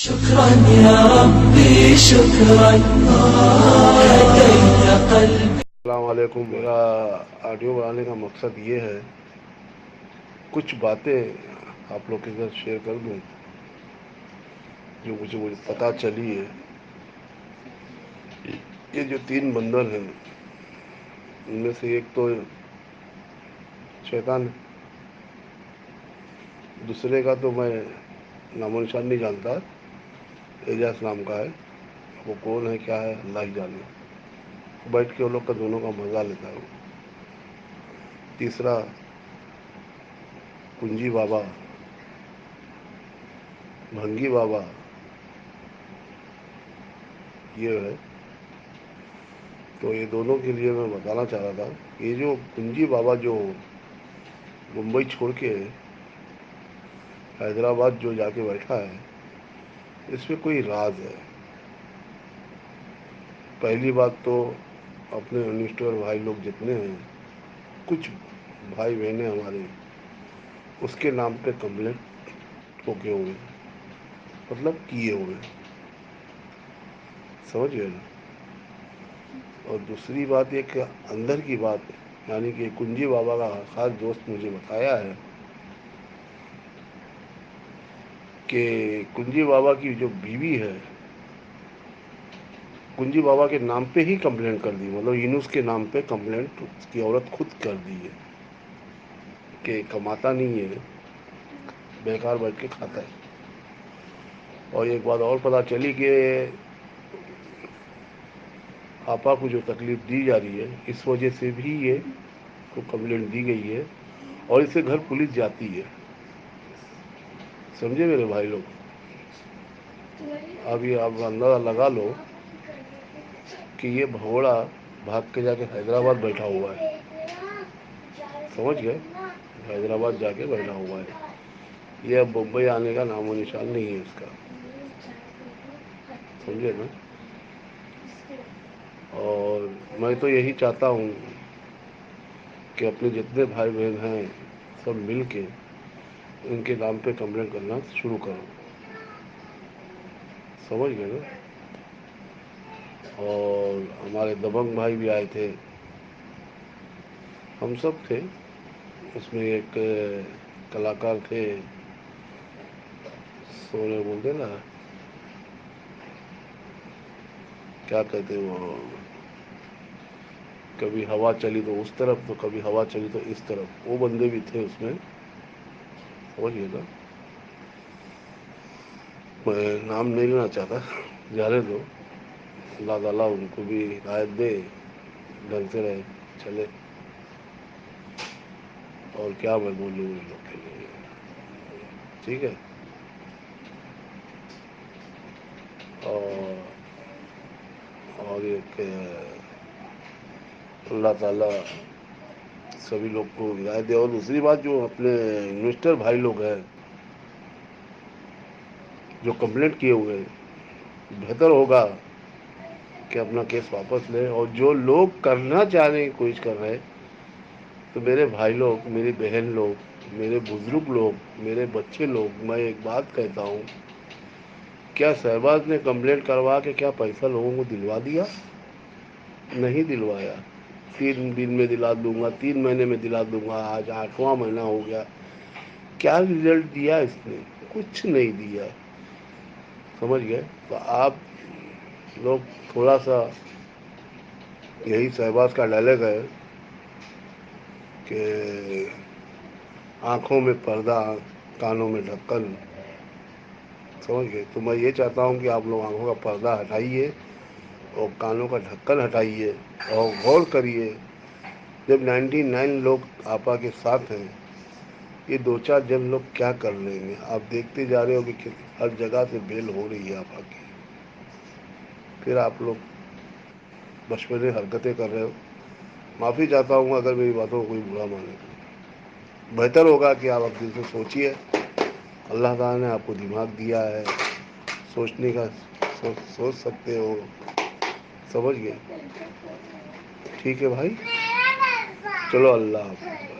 شكرا يا ربي شكرا هديت قلبي. السلام علیکم. میرا آڈیو بنانے کا مقصد یہ ہے، کچھ باتیں آپ لوگ کے ساتھ شیئر کر دوں جو مجھے پتہ چلی ہے. یہ جو 3 بندر ہیں، ان میں سے ایک تو شیطان ہے، دوسرے کا تو میں نام و نشان نہیں جانتا، الیاس نام کا ہے. وہ کون ہے کیا ہے اللہ ہی جانے. بیٹھ کے وہ لوگ کا دونوں کا مزہ لیتا ہے. وہ تیسرا کنجی بابا، بھنگی بابا، یہ ہے. تو یہ دونوں کے لیے میں بتانا چاہ رہا تھا. یہ جو کنجی بابا جو ممبئی چھوڑ کے حیدرآباد جو جا کے بیٹھا ہے، اس میں کوئی راز ہے. پہلی بات تو اپنے انسٹر بھائی لوگ جتنے ہیں، کچھ بھائی بہنیں ہمارے اس کے نام پہ کمپلینٹ ٹھوکے ہوئے، مطلب کیے ہوئے، سمجھ گئے نا. اور دوسری بات یہ کہ اندر کی بات، یعنی کہ کنجی بابا کا خاص دوست مجھے بتایا ہے کہ کنجی بابا کی جو بیوی ہے، کنجی بابا کے نام پہ ہی کمپلینٹ کر دی. مطلب یونس کے نام پہ کمپلینٹ اس کی عورت خود کر دی ہے کہ کماتا نہیں ہے، بیکار بیٹھ کے کھاتا ہے. اور ایک بات اور پتہ چلی کہ آپا کو جو تکلیف دی جا رہی ہے، اس وجہ سے بھی یہ کو کمپلینٹ دی گئی ہے، اور اس سے گھر پولیس جاتی ہے. سمجھے میرے بھائی لوگ. اب یہ آپ اندازہ لگا لو کہ یہ بھگوڑا بھاگ کے جا کے حیدرآباد بیٹھا ہوا ہے. سمجھ گئے، حیدرآباد جا کے بیٹھا ہوا ہے. یہ اب بمبئی آنے کا نام و نشان نہیں ہے اس کا. سمجھے نا. اور میں تو یہی چاہتا ہوں کہ اپنے جتنے بھائی بہن ہیں سب مل کے ان کے نام پہ کمپلینٹ کرنا شروع کرو. سمجھ گئے نا. اور ہمارے دبنگ بھائی بھی آئے تھے، ہم سب تھے. اس میں ایک کلاکار تھے، سونے بولتے نا، کیا کہتے وہ، کبھی ہوا چلی تو اس طرف تو کبھی ہوا چلی تو اس طرف. وہ بندے بھی تھے اس میں. سمجھئے نا. میں نام نہیں لینا چاہتا، جانے دو. اللہ تعالیٰ ان کو بھی ہدایت دے، ڈھنگ سے رہے چلے. اور کیا میں بولوں ان لوگ کے لیے. ٹھیک ہے. اور ایک اللہ تعالیٰ سبھی لوگ کو ہدایت دے. اور دوسری بات، جو اپنے انویسٹر بھائی لوگ ہیں جو کمپلینٹ کیے ہوئے ہیں، بہتر ہوگا کہ اپنا کیس واپس لیں. اور جو لوگ کرنا چاہنے کی کوشش کر رہے ہیں، تو میرے بھائی لوگ، میری بہن لوگ، میرے بزرگ لوگ، میرے بچے لوگ، میں ایک بات کہتا ہوں، کیا شہباز نے کمپلینٹ کروا کے کیا پیسہ لوگوں کو دلوا دیا؟ نہیں دلوایا. 3 دن میں دلا دوں گا، 3 مہینے میں دلا دوں گا. آج 8واں مہینہ ہو گیا. کیا رزلٹ دیا اس نے؟ کچھ نہیں دیا. سمجھ گئے. تو آپ لوگ تھوڑا سا، یہی شہباز کا ڈائلاگ ہے کہ آنکھوں میں پردہ، کانوں میں ڈھکن. سمجھ گئے. تو میں یہ چاہتا ہوں کہ آپ لوگ آنکھوں کا پردہ ہٹائیے اور کانوں کا ڈھکن ہٹائیے اور غور کریے. جب 99 لوگ آپا کے ساتھ ہیں، یہ 2-4 جن لوگ کیا کر لیں گے؟ آپ دیکھتے جا رہے ہو کہ ہر جگہ سے بیل ہو رہی ہے آپا کی. پھر آپ لوگ بچپنے حرکتیں کر رہے ہو. معافی چاہتا ہوں اگر میری باتوں کو کوئی برا مانے تو. بہتر ہوگا کہ آپ اب دل سے سوچیے. اللہ تعالیٰ نے آپ کو دماغ دیا ہے، سوچنے کا سوچ سکتے ہو. سمجھ گئے. ٹھیک ہے بھائی. چلو اللہ حافظ.